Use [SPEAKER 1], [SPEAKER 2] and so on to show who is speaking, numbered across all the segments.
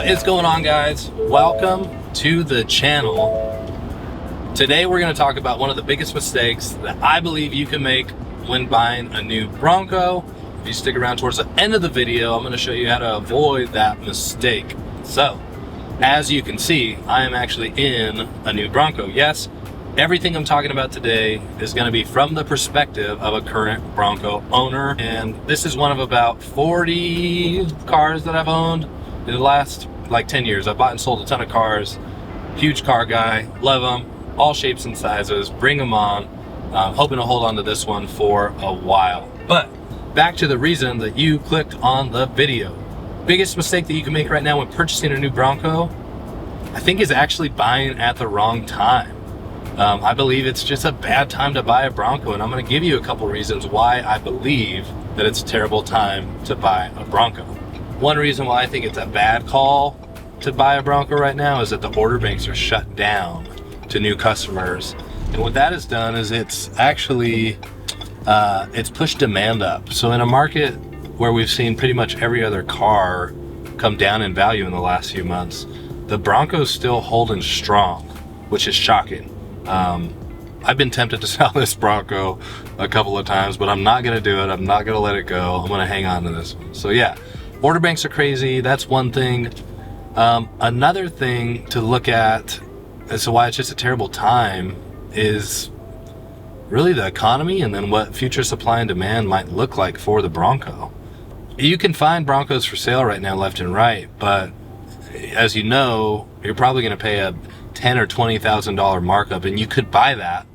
[SPEAKER 1] What is going on, guys? Welcome to the channel. Today we're going to talk about one of the biggest mistakes that I believe you can make when buying a new Bronco. If you stick around towards the end of the video, I'm going to show you how to avoid that mistake. So, as you can see, I am actually in a new Bronco. Yes, everything I'm talking about today is going to be from the perspective of a current Bronco owner, and this is one of about 40 cars that I've owned in the last like 10 years. I've bought and sold a ton of cars. Huge car guy, love them, all shapes and sizes, bring them on. Hoping to hold on to this one for a while. But back to the reason that you clicked on the video. Biggest mistake that you can make right now when purchasing a new Bronco, I think, is actually buying at the wrong time. I believe it's just a bad time to buy a Bronco, and I'm going to give you a couple reasons why I believe that it's a terrible time to buy a Bronco. One reason why I think it's a bad call to buy a Bronco right now is that the order banks are shut down to new customers. And what that has done is it's actually, it's pushed demand up. So in a market where we've seen pretty much every other car come down in value in the last few months, the Bronco's still holding strong, which is shocking. I've been tempted to sell this Bronco a couple of times, but I'm not gonna do it. I'm not gonna let it go. I'm gonna hang on to this one. So yeah, order banks are crazy. That's one thing. Another thing to look at as to why it's just a terrible time is really the economy, and then what future supply and demand might look like for the Bronco. You can find Broncos for sale right now left and right, but as you know, you're probably going to pay a $10,000 or $20,000 markup, and you could buy that.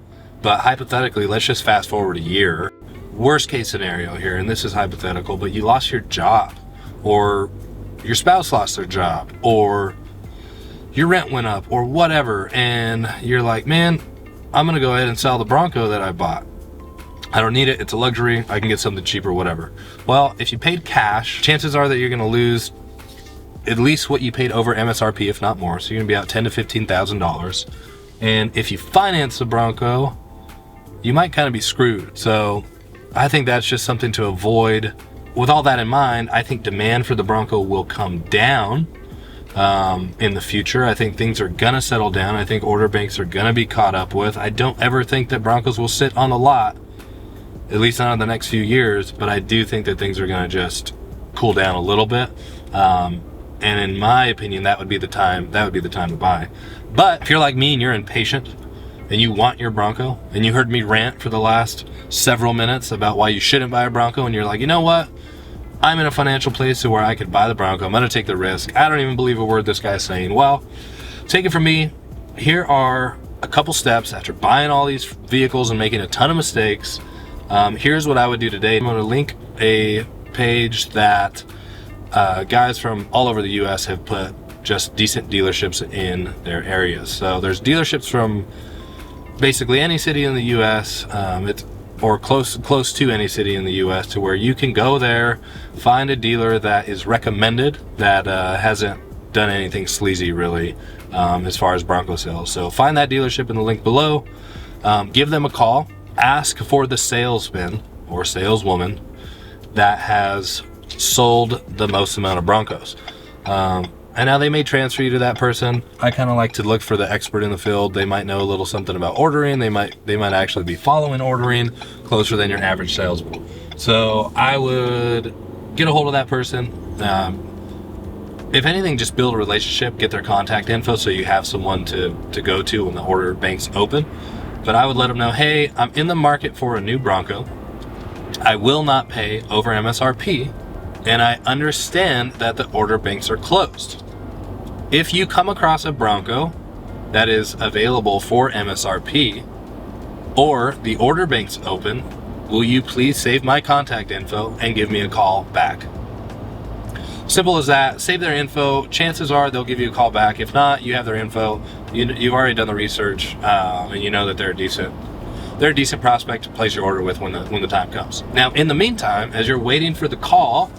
[SPEAKER 1] But hypothetically, let's just fast forward a year. Worst case scenario here, and this is hypothetical, but you lost your job, or your spouse lost their job, or your rent went up, or whatever, and you're like, man, I'm gonna go ahead and sell the Bronco that I bought. I don't need it, it's a luxury, I can get something cheaper, whatever. Well, if you paid cash, chances are that you're gonna lose at least what you paid over MSRP, if not more. So you're gonna be out $10,000 to $15,000. And if you finance the Bronco, you might kind of be screwed. So I think that's just something to avoid. With all that in mind, I think demand for the Bronco will come down in the future. I think things are gonna settle down. I think order banks are gonna be caught up with. I don't ever think that Broncos will sit on the lot, at least not in the next few years, but I do think that things are gonna just cool down a little bit. And in my opinion, that would be the time to buy. But if you're like me and you're impatient and you want your Bronco, and you heard me rant for the last several minutes about why you shouldn't buy a Bronco, and you're like, you know what? I'm in a financial place where I could buy the Bronco. I'm gonna take the risk. I don't even believe a word this guy's saying. Well, take it from me. Here are a couple steps after buying all these vehicles and making a ton of mistakes. Here's what I would do today. I'm gonna link a page that guys from all over the US have put just decent dealerships in their areas. So there's dealerships from basically any city in the US, or close to any city in the US, to where you can go there, find a dealer that is recommended, that hasn't done anything sleazy really, as far as Bronco sales. So find that dealership in the link below, give them a call, ask for the salesman or saleswoman that has sold the most amount of Broncos. And now they may transfer you to that person. I kind of like to look for the expert in the field. They might know a little something about ordering. They might actually be following ordering closer than your average salesman. So I would get a hold of that person. If anything, just build a relationship, get their contact info so you have someone to go to when the order bank's open. But I would let them know, hey, I'm in the market for a new Bronco. I will not pay over MSRP, and I understand that the order banks are closed. If you come across a Bronco that is available for MSRP, or the order bank's open, will you please save my contact info and give me a call back? Simple as that. Save their info. Chances are they'll give you a call back. If not, you have their info. You've already done the research, and you know that they're a decent prospect to place your order with when the time comes. Now, in the meantime, as you're waiting for the call,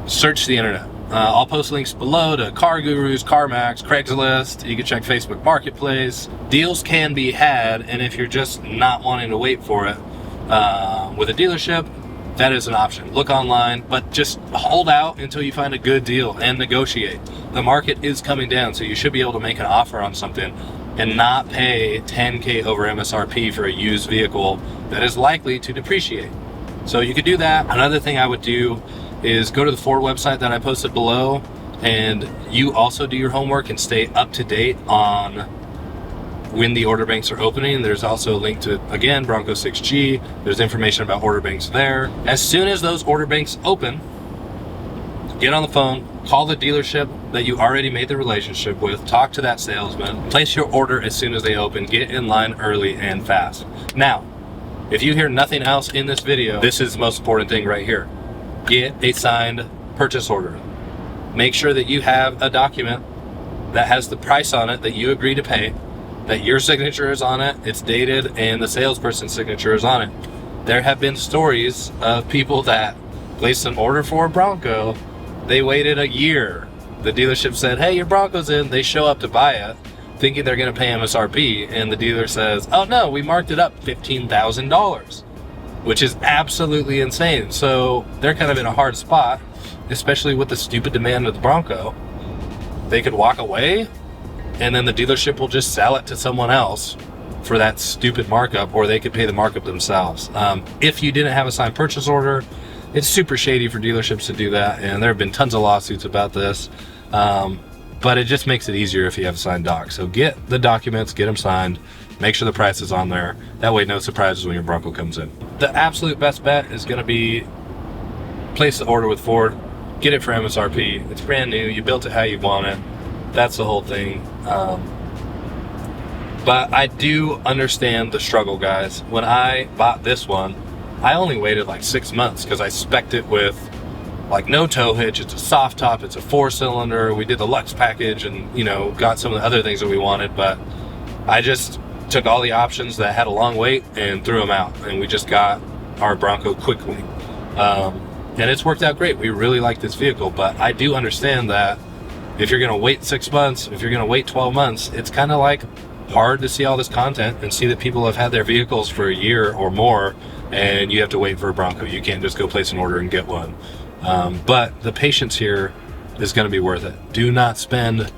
[SPEAKER 1] search the internet. I'll post links below to Car Gurus, CarMax, Craigslist. You can check Facebook Marketplace. Deals can be had, and if you're just not wanting to wait for it with a dealership, that is an option. Look online, but just hold out until you find a good deal and negotiate. The market is coming down, so you should be able to make an offer on something and not pay $10K over MSRP for a used vehicle that is likely to depreciate. So you could do that. Another thing I would do is go to the Ford website that I posted below, and you also do your homework and stay up to date on when the order banks are opening. There's also a link to, again, Bronco 6G. There's information about order banks there. As soon as those order banks open, get on the phone, call the dealership that you already made the relationship with, talk to that salesman, place your order as soon as they open, get in line early and fast. Now, if you hear nothing else in this video, this is the most important thing right here. Get a signed purchase order. Make sure that you have a document that has the price on it that you agree to pay, that your signature is on it, it's dated, and the salesperson's signature is on it. There have been stories of people that placed an order for a Bronco. They waited a year. The dealership said, hey, your Bronco's in. They show up to buy it thinking they're going to pay MSRP, and the dealer says, oh no, we marked it up $15,000, which is absolutely insane. So they're kind of in a hard spot, especially with the stupid demand of the Bronco. They could walk away, and then the dealership will just sell it to someone else for that stupid markup, or they could pay the markup themselves. If you didn't have a signed purchase order, it's super shady for dealerships to do that, and there have been tons of lawsuits about this. But it just makes it easier if you have a signed doc. So get the documents, get them signed, make sure the price is on there. That way, no surprises when your Bronco comes in. The absolute best bet is going to be place the order with Ford, get it for MSRP. It's brand new, you built it how you want it. That's the whole thing. But I do understand the struggle, guys. When I bought this one, I only waited like 6 months because I spec'd it with like no tow hitch. It's a soft top, it's a 4-cylinder. We did the Lux package and, you know, got some of the other things that we wanted, but I just took all the options that had a long wait and threw them out, and we just got our Bronco quickly. And it's worked out great. We really like this vehicle, but I do understand that if you're gonna wait 6 months, if you're gonna wait 12 months, it's kind of like hard to see all this content and see that people have had their vehicles for a year or more, and you have to wait for a Bronco. You can't just go place an order and get one. But the patience here is going to be worth it. Do not spend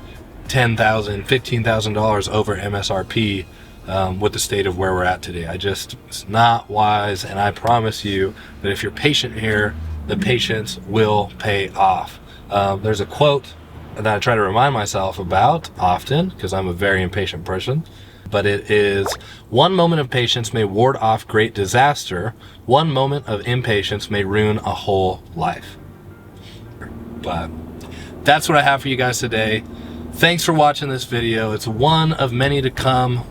[SPEAKER 1] $10,000, $15,000 over MSRP with the state of where we're at today. It's not wise, and I promise you that if you're patient here, the patience will pay off. There's a quote that I try to remind myself about often because I'm a very impatient person. But it is, one moment of patience may ward off great disaster. One moment of impatience may ruin a whole life. But that's what I have for you guys today. Thanks for watching this video. It's one of many to come.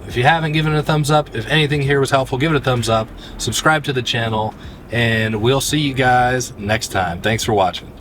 [SPEAKER 1] If you haven't given it a thumbs up, if anything here was helpful, give it a thumbs up. Subscribe to the channel, and we'll see you guys next time. Thanks for watching.